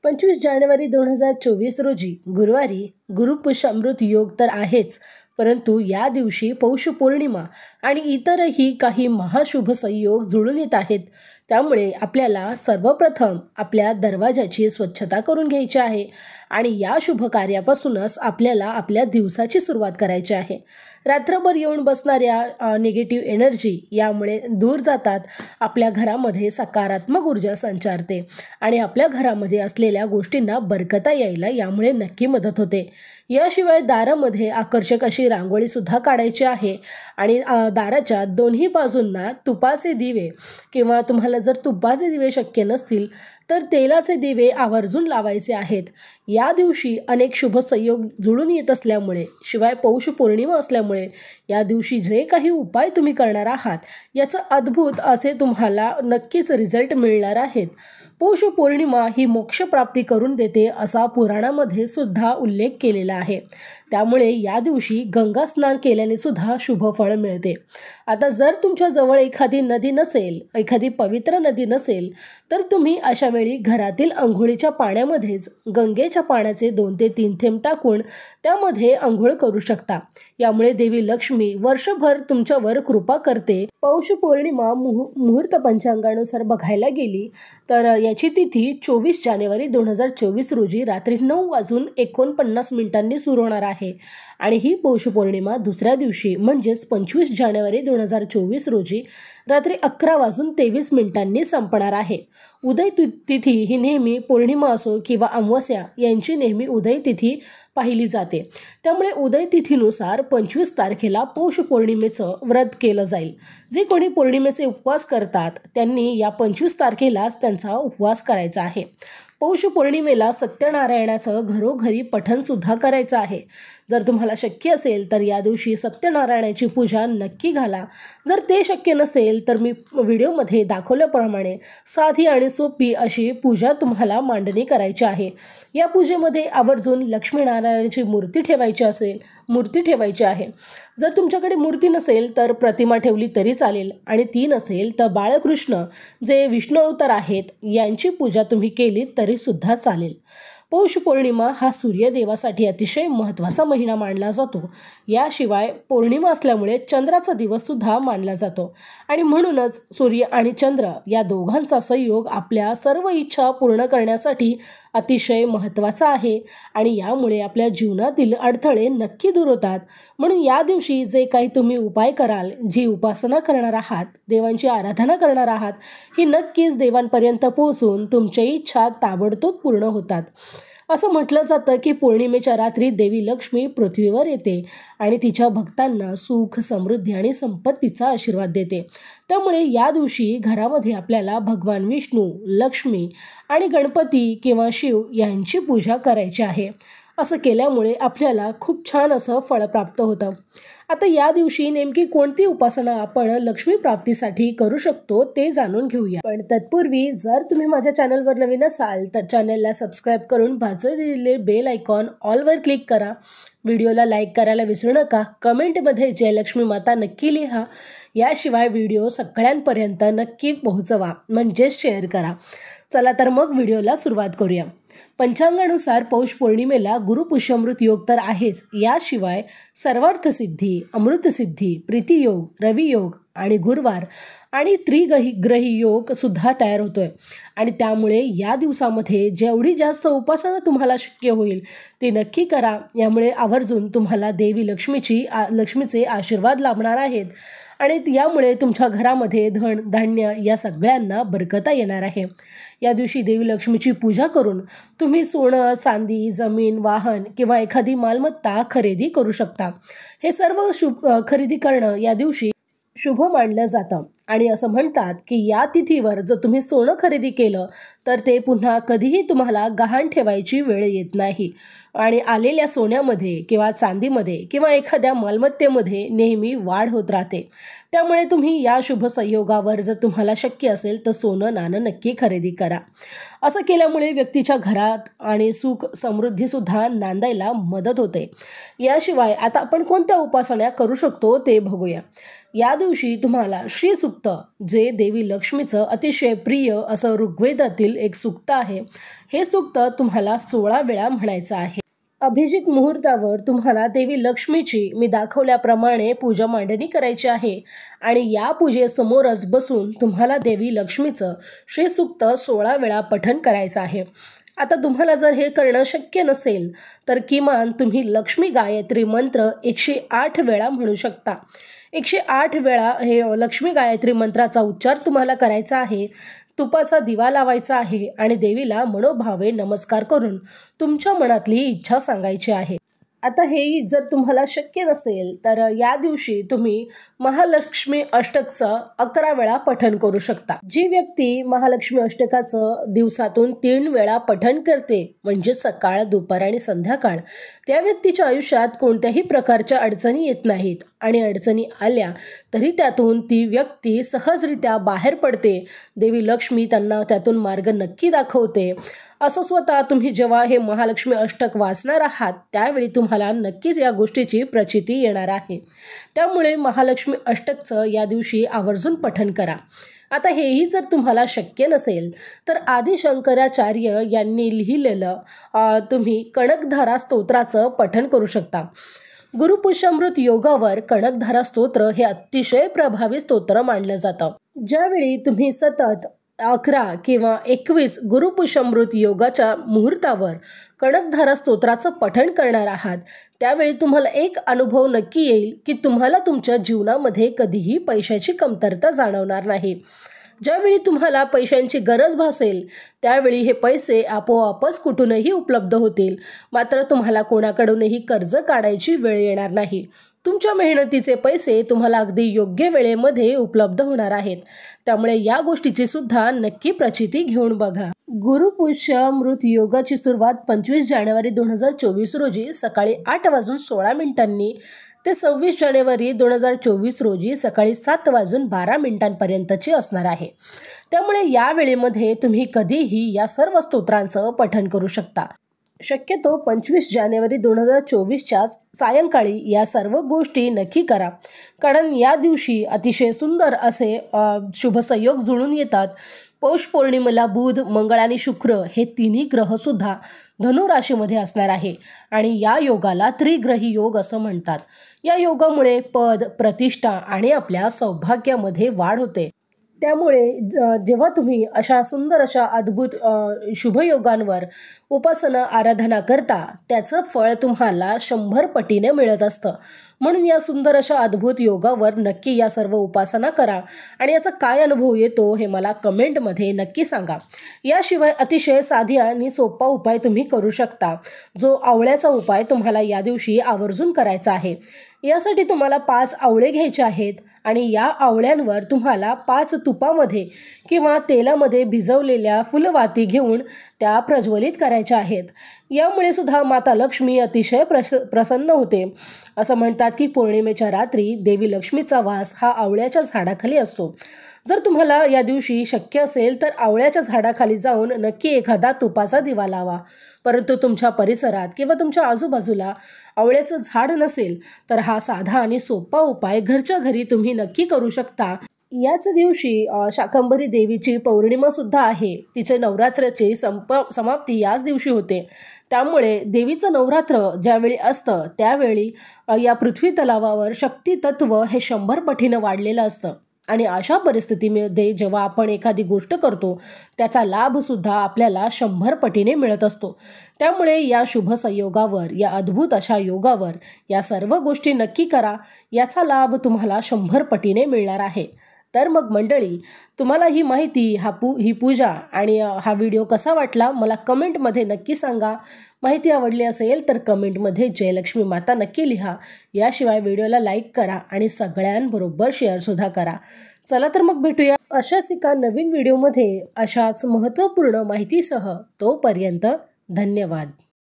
25 जानेवारी 2024 रोजी गुरुवारी गुरुपुष्य अमृत योग तर आहेच, परंतु या दिवशी पौष पौर्णिमा आणि इतरही काही महाशुभ संयोग जुळून येत आहेत. त्यामुळे आपल्याला सर्वप्रथम आपल्या दरवाजाची स्वच्छता करून घ्यायची आहे आणि या शुभ कार्यापासूनच आपल्याला आपल्या दिवसाची सुरुवात करायची आहे. रात्रभर येऊन बसणाऱ्या निगेटिव्ह एनर्जी यामुळे दूर जातात. आपल्या घरामध्ये सकारात्मक ऊर्जा संचारते आणि आपल्या घरामध्ये असलेल्या गोष्टींना बरकता यायला यामुळे नक्की मदत होते. याशिवाय दारामध्ये आकर्षक अशी रांगोळीसुद्धा काढायची आहे आणि दाराच्या दोन्ही बाजूंना तुपाचे दिवे किंवा तुम्हाला जर तुपाचे दिवे शक्य नसतील तर तेलाचे दिवे आवर्जून लावायचे आहेत. या दिवशी अनेक शुभ संयोग जुळून येत असल्यामुळे, शिवाय पौष पौर्णिमा असल्यामुळे या दिवशी जे काही उपाय तुम्ही करणार आहात याचं अद्भुत असे तुम्हाला नक्कीच रिझल्ट मिळणार आहेत. पौष पौर्णिमा ही मोक्षप्राप्ती करून देते असा पुराणामध्ये सुद्धा उल्लेख केलेला आहे. त्यामुळे या दिवशी गंगा स्नान केल्याने सुद्धा शुभ फळ मिळते. आता जर तुमच्याजवळ एखादी नदी नसेल, एखादी पवित्र नदी नसेल तर तुम्ही अशा वेळी घरातील अंघोळीच्या पाण्यामध्येच गंगेच्या पाण्याचे 2 ते 3 थेंब टाकून त्यामध्ये अंघोळ करू शकता. यामुळे देवी लक्ष्मी वर्षभर तुमच्यावर कृपा करते. पौष पौर्णिमा मुहूर्त पंचांगानुसार बघायला गेली तर याची तिथी 24 जानेवारी 2024 रोजी रात्री 9:49 सुरू होणार आहे आणि ही पौष पौर्णिमा दुसऱ्या दिवशी म्हणजेच 25 जानेवारी 2024 रोजी रात्री 11:23 संपणार आहे. उदय तिथी ही नेहमी पौर्णिमा असो किंवा अमावस्या यांची नेहमी उदय तिथी पाहिली जाते. त्यामुळे उदय तिथीनुसार 25 तारखेला पौष पौर्णिमेचं व्रत केलं जाईल. जे कोणी पौर्णिमेचे उपवास करतात त्यांनी या 25 तारखेलाच त्यांचा उपवास करायचा आहे. पौष पौर्णिमेला सत्यनारायणाचं घरोघरी पठणसुद्धा करायचं आहे. जर तुम्हाला शक्य असेल तर या दिवशी सत्यनारायणाची पूजा नक्की घाला. जर ते शक्य नसेल तर मी व्हिडिओमध्ये दाखवल्याप्रमाणे साधी आणि सोपी अशी पूजा तुम्हाला मांडणी करायची आहे. या पूजेमध्ये आवर्जून लक्ष्मीनारायणाची मूर्ती ठेवायची आहे. जर तुमच्याकडे मूर्ती नसेल तर प्रतिमा ठेवली तरी चालेल आणि ती नसेल तर बाळकृष्ण जे विष्णू अवतार आहेत यांची पूजा तुम्ही केली तरी सुद्धा चालेल. पौष पौर्णिमा हा सूर्यदेवासाठी अतिशय महत्त्वाचा महिना मानला जातो. याशिवाय पौर्णिमा असल्यामुळे चंद्राचा दिवससुद्धा मानला जातो आणि म्हणूनच सूर्य आणि चंद्र या दोघांचा संयोग आपल्या सर्व इच्छा पूर्ण करण्यासाठी अतिशय महत्त्वाचा आहे आणि यामुळे आपल्या जीवनातील अडथळे नक्की दूर होतात. म्हणून या दिवशी जे काही तुम्ही उपाय कराल, जी उपासना करणार आहात, देवांची आराधना करणार आहात, ही नक्कीच देवांपर्यंत पोहोचून तुमच्या इच्छा ताबडतोब पूर्ण होतात. असं म्हटलं जातं की पौर्णिमेच्या रात्री देवी लक्ष्मी पृथ्वीवर येते आणि तिच्या भक्तांना सुख, समृद्धी आणि संपत्तीचा आशीर्वाद देते. त्यामुळे या दिवशी घरामध्ये आपल्याला भगवान विष्णू, लक्ष्मी आणि गणपती किंवा शिव यांची पूजा करायची आहे. असं केल्यामुळे आपल्याला खूप छान असं फळ प्राप्त होतं. आता या दिवशी नेमकी कोणती उपासना आपण लक्ष्मी प्राप्तीसाठी करू शकतो ते जाणून घेऊया. पण तत्पूर्वी जर तुम्ही माझ्या चॅनलवर नवीन असाल तर चॅनलला सबस्क्राईब करून बाजूला दिलेले बेल आयकॉन ऑलवर क्लिक करा. व्हिडिओला लाईक करायला विसरू नका. कमेंटमध्ये जय लक्ष्मी माता नक्की लिहा. याशिवाय व्हिडिओ सगळ्यांपर्यंत नक्की पोहोचवा, म्हणजेच शेअर करा. चला तर मग व्हिडिओला सुरुवात करूया. पंचांगानुसार पौष पौर्णिमेला गुरुपुष्यमृत योग तर आहेच. याशिवाय सर्वार्थसिद्धी, अमृतसिद्धी, प्रीतियोग, रवियोग आणि गुरुवार आणि त्रिग्रही योग सुद्धा तयार होतोय आणि त्यामुळे या दिवसामध्ये जेवढी जास्त उपासना तुम्हाला शक्य होईल ते नक्की करा. यामुळे आवर्जून तुम्हाला देवी लक्ष्मीचे आशीर्वाद लाभणार आहेत आणि यामुळे तुमच्या घरामध्ये धन धान्य या सगळ्यांना बरकता येणार आहे. या दिवशी देवी लक्ष्मीची पूजा करून तुम्ही सोनं, चांदी, जमीन, वाहन किंवा एखादी मालमत्ता खरेदी करू शकता. हे सर्व खरेदी करणं या दिवशी शुभ मानलं जातं आणि असं म्हणतात की या तिथीवर जर तुम्ही सोनं खरेदी केलं तर ते पुन्हा कधीही तुम्हाला गहाण ठेवायची वेळ येत नाही आणि आलेल्या सोन्यामध्ये किंवा चांदीमध्ये किंवा एखाद्या मालमत्तेमध्ये नेहमी वाढ होत राहते. त्यामुळे तुम्ही या शुभ संयोगावर जर तुम्हाला शक्य असेल तर सोनं नाणं नक्की खरेदी करा. असं केल्यामुळे व्यक्तीच्या घरात आणि सुख समृद्धीसुद्धा नांदायला मदत होते. याशिवाय आता आपण कोणत्या उपासना करू शकतो ते बघूया. या दिवशी तुम्हाला श्री सूक्त, जे देवी लक्ष्मीचं अतिशय प्रिय असं ऋग्वेदातील एक सूक्त आहे. हे सूक्त तुम्हाला 16 वेळा म्हणायचं आहे. अभिजित मुहूर्तावर तुम्हाला देवी लक्ष्मीची मी दाखवल्याप्रमाणे पूजा मांडणी करायची आहे आणि या पूजेसमोरच बसून तुम्हाला देवी लक्ष्मीचं श्रीसूक्त 16 वेळा पठण करायचं आहे. आता तुम्हाला जर हे करणं शक्य नसेल तर किमान तुम्ही लक्ष्मी गायत्री मंत्र 108 वेळा म्हणू शकता. 108 वेळा हे लक्ष्मी गायत्री मंत्राचा उच्चार तुम्हाला करायचा आहे. तुपाचा दिवा लावायचा आहे आणि देवीला मनोभावे नमस्कार करून तुमच्या मनातली इच्छा सांगायची आहे. आता हेही जर तुम्हाला शक्य नसेल तर या दिवशी तुम्ही महालक्ष्मी अष्टकचं 11 वेळा पठण करू शकता. जी व्यक्ती महालक्ष्मी अष्टकाचं दिवसातून 3 वेळा पठण करते, म्हणजे सकाळ, दुपार आणि संध्याकाळ, त्या व्यक्तीच्या आयुष्यात कोणत्याही प्रकारच्या अडचणी येत नाहीत आणि अडचणी आल्या तरी त्यातून ती व्यक्ती सहजरित्या बाहेर पडते. देवी लक्ष्मी त्यांना त्यातून मार्ग नक्की दाखवते. असं स्वतः तुम्ही जेव्हा हे महालक्ष्मी अष्टक वाचणार आहात त्यावेळी तुम्हाला नक्कीच या गोष्टीची प्रचिती येणार आहे. त्यामुळे महालक्ष्मी अष्टकचं या दिवशी आवर्जून पठण करा. आता हेही जर तुम्हाला शक्य नसेल तर आदि शंकराचार्य यांनी लिहिलेलं तुम्ही कणकधारा स्तोत्राचं पठण करू शकता. गुरुपुष्यामृत योगावर कणकधारा स्तोत्र हे अतिशय प्रभावी स्तोत्र मानलं जातं. ज्यावेळी तुम्ही सतत 11 किंवा 21 गुरुपुष्यामृत योगाच्या मुहूर्तावर कणकधारा स्तोत्राचं पठण करणार आहात त्यावेळी तुम्हाला एक अनुभव नक्की येईल की तुम्हाला तुमच्या जीवनामध्ये कधीही पैशाची कमतरता जाणवणार नाही. ज्यावेळी तुम्हाला पैशांची गरज भासेल त्यावेळी हे पैसे आपोआपच कुठूनही उपलब्ध होतील. मात्र तुम्हाला कोणाकडूनही कर्ज काढायची वेळ येणार नाही. तुमच्या मेहनतीचे पैसे तुम्हाला अगदी योग्य वेळेमध्ये उपलब्ध होणार आहेत. त्यामुळे या गोष्टीची सुद्धा नक्की प्रचिती घेऊन बघा. गुरुपुष्यामृत योगाची सुरुवात 25 जानेवारी 2024 रोजी सकाळी 8:16 ते 26 जानेवारी 2024 रोजी सकाळी 7:12 असणार आहे. त्यामुळे या वेळेमध्ये तुम्ही कधीही या सर्व स्तोत्रांचं पठण करू शकता. शक्यतो 25 जानेवारी 2024च्या सायंकाळी या सर्व गोष्टी नक्की करा, कारण या दिवशी अतिशय सुंदर असे शुभसंयोग जुळून येतात. पौष पौर्णिमेला बुध, मंगळ आणि शुक्र हे तिन्ही ग्रहसुद्धा धनुराशीमध्ये असणार आहे आणि या योगाला त्रिग्रही योग असं म्हणतात. या योगामुळे पद, प्रतिष्ठा आणि आपल्या सौभाग्यामध्ये वाढ होते. त्यामुळे जेव्हा तुम्ही अशा सुंदर अशा अद्भुत शुभयोगांवर उपासना आराधना करता त्याचं फळ तुम्हाला 100 पटीने मिळत असतं. म्हणून या सुंदर अशा अद्भुत योगावर नक्की या सर्व उपासना करा आणि याचा काय अनुभव येतो हे मला कमेंटमध्ये नक्की सांगा. याशिवाय अतिशय साधी आणि सोपा उपाय तुम्ही करू शकता, जो आवळ्याचा उपाय तुम्हाला या दिवशी आवर्जून करायचा आहे. यासाठी तुम्हाला 5 आवळे घ्यायचे आहेत आणि या आवळ्यांवर तुम्हाला 5 तुपामध्ये किंवा तेलामध्ये भिजवलेल्या फुलवाती घेऊन त्या प्रज्वलित करायच्या आहेत. यामुळे सुद्धा माता लक्ष्मी अतिशय प्रसन्न होते. असं म्हणतात की पौर्णिमेच्या रात्री देवी लक्ष्मीचा वास हा आवळ्याच्या झाडाखाली असतो. जर तुम्हाला या दिवशी शक्य असेल तर आवळ्याच्या झाडाखाली जाऊन नक्की एखादा तुपाचा दिवा लावा. परंतु तुमच्या परिसरात किंवा तुमच्या आजूबाजूला आवळ्याचं झाड नसेल तर हा साधा आणि सोपा उपाय घरच्या घरी तुम्ही नक्की करू शकता. याच दिवशी शाकंभरी देवीची पौर्णिमा सुद्धा आहे. तिचे नवरात्राची समाप्ती याच दिवशी होते. त्यामुळे देवीचं नवरात्र ज्यावेळी असतं त्यावेळी या पृथ्वी तलावावर शक्ती तत्व हे 100 पटीनं वाढलेलं असतं आणि अशा परिस्थितीमध्ये जेव्हा आपण एखादी गोष्ट करतो त्याचा लाभसुद्धा आपल्याला 100 पटीने मिळत असतो. त्यामुळे या शुभ संयोगावर, या अद्भुत अशा योगावर या सर्व गोष्टी नक्की करा. याचा लाभ तुम्हाला 100 पटीने मिळणार आहे. तर मग मंडळी, तुम्हाला ही माहिती, ही पूजा आणि हा व्हिडिओ कसा वाटला मला कमेंटमध्ये नक्की सांगा. माहिती आवडली असेल तर कमेंटमध्ये जय लक्ष्मी माता नक्की लिहा. याशिवाय व्हिडिओला लाईक करा आणि सगळ्यांबरोबर शेअरसुद्धा करा. चला तर मग भेटूया अशाच एका नवीन व्हिडिओमध्ये अशाच महत्त्वपूर्ण माहितीसह. तोपर्यंत धन्यवाद.